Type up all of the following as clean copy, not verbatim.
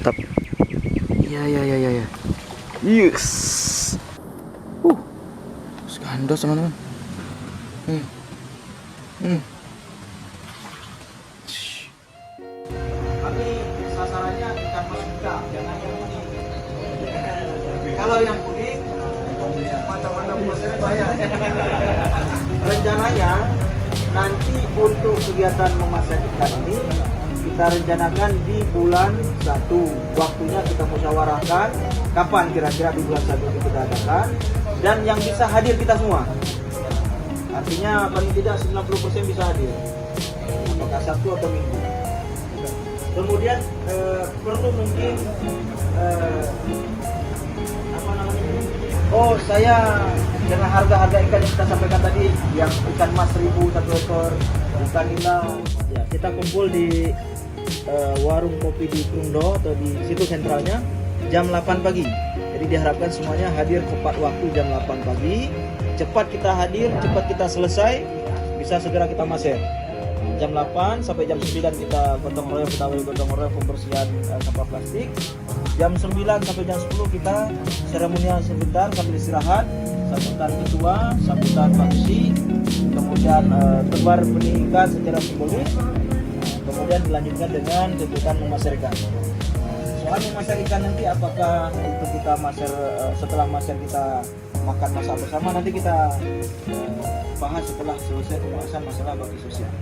mantap. Iya. Yes. Gandos teman-teman. Tapi sasarannya ikan mas muda, jangan yang kuning. Kalau yang kuning, macam-macam prosesnya bayar. Rencananya nanti untuk kegiatan memasak ikan ini kita rencanakan di bulan 1. Waktunya kita musyawarahkan kapan kira-kira di bulan 1 kita adakan, dan yang bisa hadir kita semua. Artinya paling tidak 90% bisa hadir. Apakah Sabtu atau Minggu. Kemudian perlu mungkin apa namanya? Oh, saya dengan harga-harga ikan yang kita sampaikan tadi, yang ikan mas 1.000 satu ekor, ikan nila. Ya, kita kumpul di warung kopi di Krungdo atau di situ sentralnya jam 8 pagi. Jadi diharapkan semuanya hadir tepat waktu jam 8 pagi. Cepat kita hadir, cepat kita selesai, bisa segera kita maser. Jam 8 sampai jam 9 kita gotong royong pembersihan sampah plastik. Jam 9 sampai jam 10 kita seremonial sebentar sambil istirahat, sambutan ketua, sambutan faksi, kemudian tebar benih ikan secara simbolis, kemudian dilanjutkan dengan kegiatan memaser ikan. Soal memaser ikan nanti, apakah itu kita maser setelah maser kita makan masak bersama, nanti kita bahas setelah selesai pembahasan masalah bakti sosial.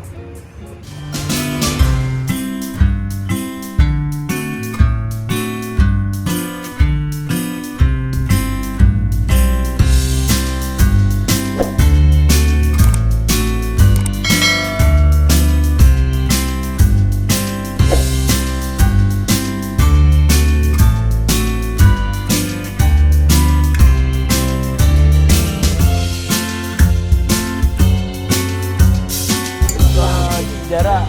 Jarak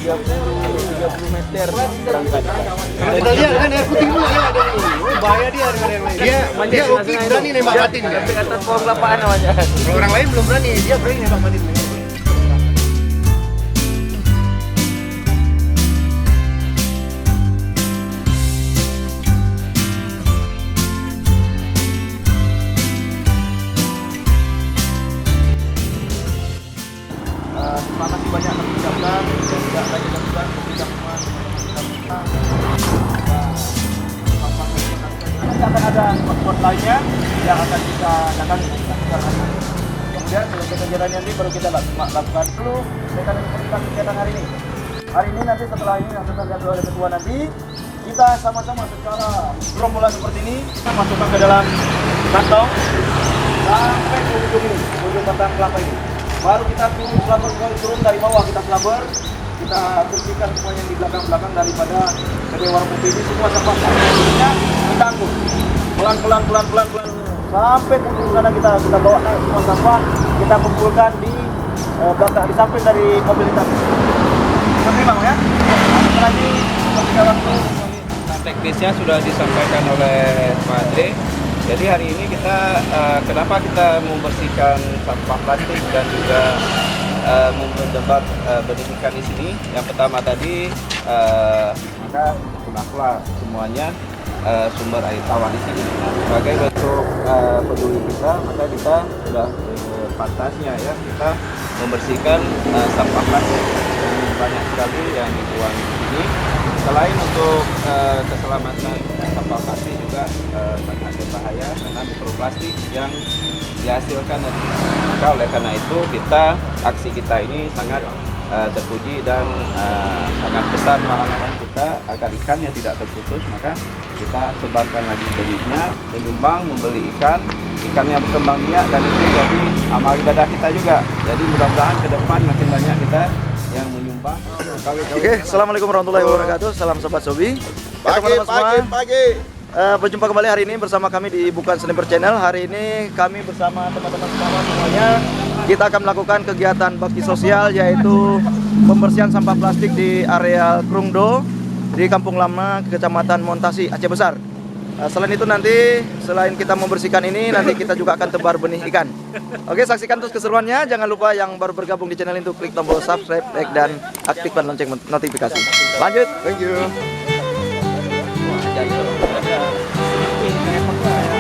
30 meter berangkat. Kita lihat kan air putih dulu ya, ada ini. Bahaya dia dengan yang lain. Dia oke berani nembak batin kan. Tapi atas pohon kelapaan namanya. Kalau orang lain belum berani, dia berani nembak batin. Terima kasih banyak kami ucapkan, dan juga kami lakukan pemerintah semua. Nanti akan ada spot lainnya yang akan kita lakukan. Kemudian selesai kegiatan nanti baru kita lakukan dulu kegiatan hari ini. Hari ini nanti setelah ini yang sudah oleh ketua nanti, kita sama-sama secara gerombolan seperti ini kita masukkan ke dalam kantong sampai ke ujung batang kelapa ini. Baru kita turun dari bawah, kita selabur, kita bersihkan semua yang di belakang daripada kedai warung kopi ini, semua sampah-sampahnya kita angkut pelan-pelan sampai ke ujung sana, kita bawa naik semua sampah, kita kumpulkan di belakang, di samping dari mobil kita. Seperti bang ya. Lagi waktu teknisnya sudah disampaikan oleh Pak Andre. Jadi hari ini kita kenapa kita membersihkan sampah plastik dan juga mendebat benih ikan di sini. Yang pertama tadi kita sudah semuanya sumber air tawar di sini. Nah, sebagai bentuk peduli kita, maka kita sudah pantasnya ya kita membersihkan sampah plastik yang banyak sekali yang dibuang di sini. Selain untuk keselamatan sampah plastik juga sangat berbahaya karena mikroplastik yang dihasilkan dari maka oleh karena itu aksi kita ini sangat terpuji dan sangat besar pahala kita agar ikannya tidak terputus, maka kita sebarkan lagi benihnya, menyumbang, membeli ikannya berkembang biak, dan itu jadi amal ibadah kita juga. Jadi mudah-mudahan ke depan makin banyak kita yang menyumbang. Oke, assalamualaikum warahmatullahi wabarakatuh. Salam sobat Sobi. Pagi. Berjumpa kembali hari ini bersama kami di Bukan Sniper Channel. Hari ini kami bersama teman-teman semuanya, kita akan melakukan kegiatan bakti sosial, yaitu pembersihan sampah plastik di area Krungdo di Kampung Lama, Kecamatan Montasi, Aceh Besar. Selain itu nanti, selain kita membersihkan ini, nanti kita juga akan tebar benih ikan. Oke, saksikan terus keseruannya. Jangan lupa yang baru bergabung di channel ini untuk klik tombol subscribe, like, dan aktifkan lonceng notifikasi. Lanjut. Thank you. Jadi ada sedikit kayak apa ya.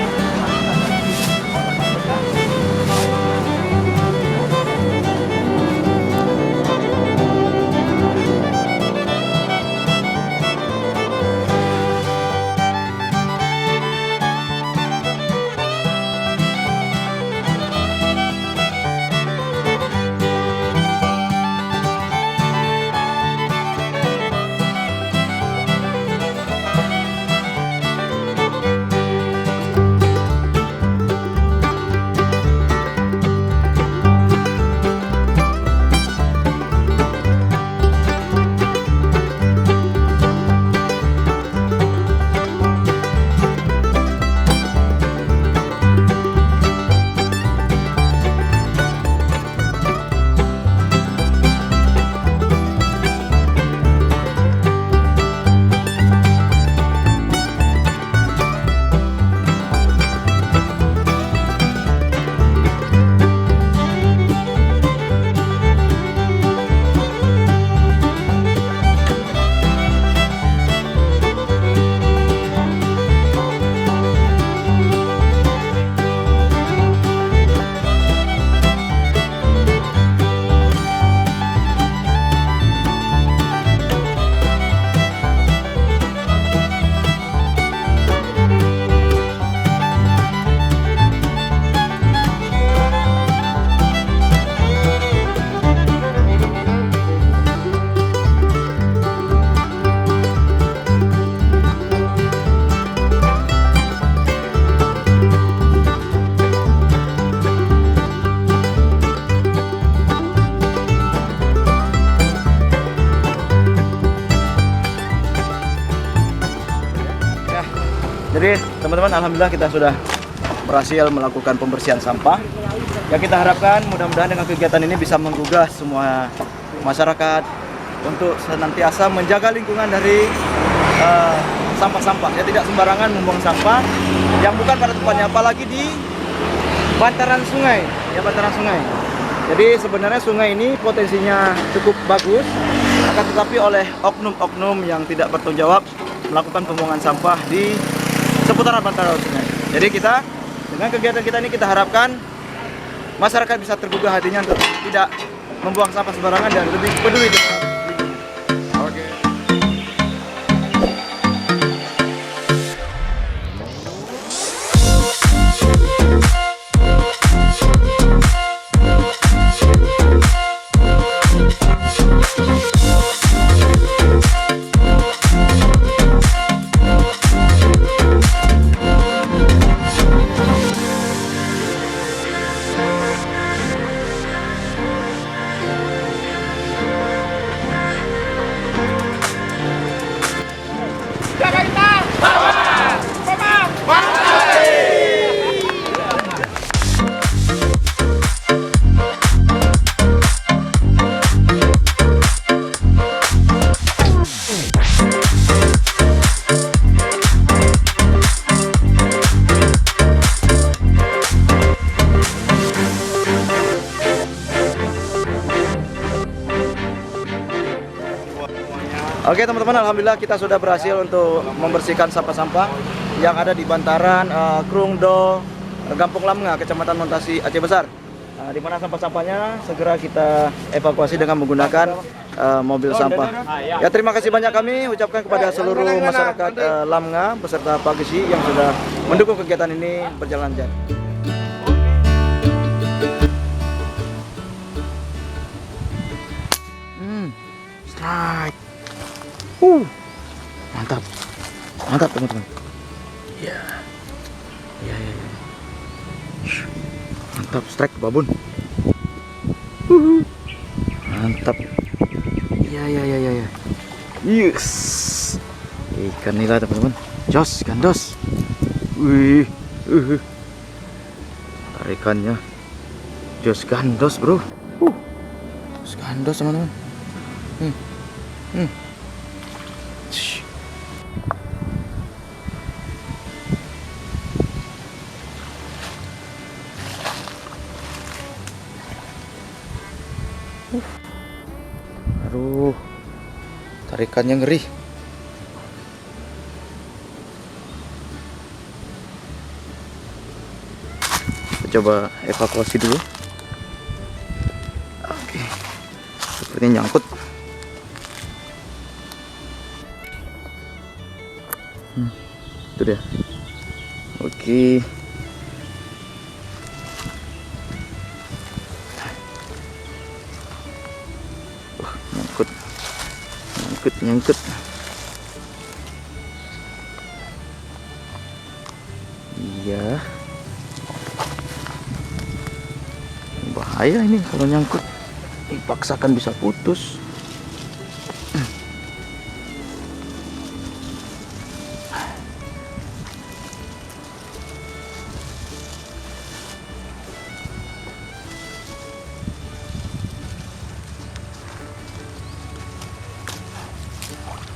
Jadi teman-teman, alhamdulillah kita sudah berhasil melakukan pembersihan sampah. Ya, kita harapkan mudah-mudahan dengan kegiatan ini bisa menggugah semua masyarakat untuk senantiasa menjaga lingkungan dari sampah-sampah. Ya, tidak sembarangan membuang sampah yang bukan pada tempatnya, apalagi di bantaran sungai. Ya, bantaran sungai. Jadi sebenarnya sungai ini potensinya cukup bagus, akan tetapi oleh oknum-oknum yang tidak bertanggung jawab melakukan pembuangan sampah di seputaran bantaran sungai. Jadi kita dengan kegiatan kita ini kita harapkan masyarakat bisa tergugah hatinya untuk tidak membuang sampah sembarangan dan lebih peduli dengan lingkungan. Oke. Oke teman-teman, alhamdulillah kita sudah berhasil untuk membersihkan sampah-sampah yang ada di bantaran Krungdo, Gampung Lamnga, Kecamatan Montasi, Aceh Besar. Di mana sampah-sampahnya segera kita evakuasi dengan menggunakan mobil sampah. Ya, terima kasih banyak kami ucapkan kepada seluruh masyarakat Lamnga beserta Pak Gesi yang sudah mendukung kegiatan ini berjalan lancar. Strike. Mantap. Mantap teman-teman. Ya. Ya. Mantap, strike babon. Mantap. Ya. Yes. Ikan nila teman-teman. Jos, gandos. Wih. Tarikannya. Jos gandos, bro. Jos gandos teman-teman. Aduh, tarikannya ngeri. coba evakuasi dulu. Oke, sepertinya nyangkut. Itu dia. Oke. Nyangkut. Nyangkut. Iya. Bahaya ini kalau nyangkut. Dipaksakan bisa putus.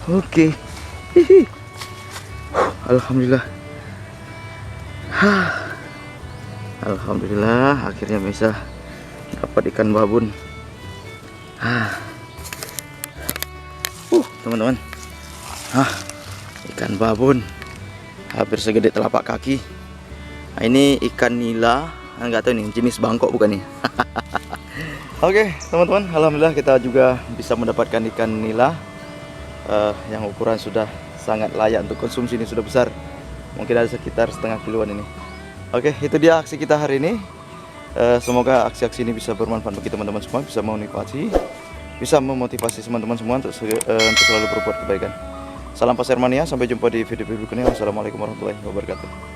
Oke. Hihi. Alhamdulillah. Alhamdulillah akhirnya bisa dapat ikan babon. Teman-teman. Ikan babon. Hampir segede telapak kaki. Nah, ini ikan nila. Enggak tahu nih jenis bangkok bukan nih. Oke, teman-teman, alhamdulillah kita juga bisa mendapatkan ikan nila. Yang ukuran sudah sangat layak untuk konsumsi, ini sudah besar, mungkin ada sekitar setengah kiloan ini. Oke, itu dia aksi kita hari ini. Semoga aksi-aksi ini bisa bermanfaat bagi teman-teman semua, bisa memotivasi teman-teman semua untuk selalu berbuat kebaikan. Salam Pasar Mania, sampai jumpa di video berikutnya. Wassalamualaikum warahmatullahi wabarakatuh.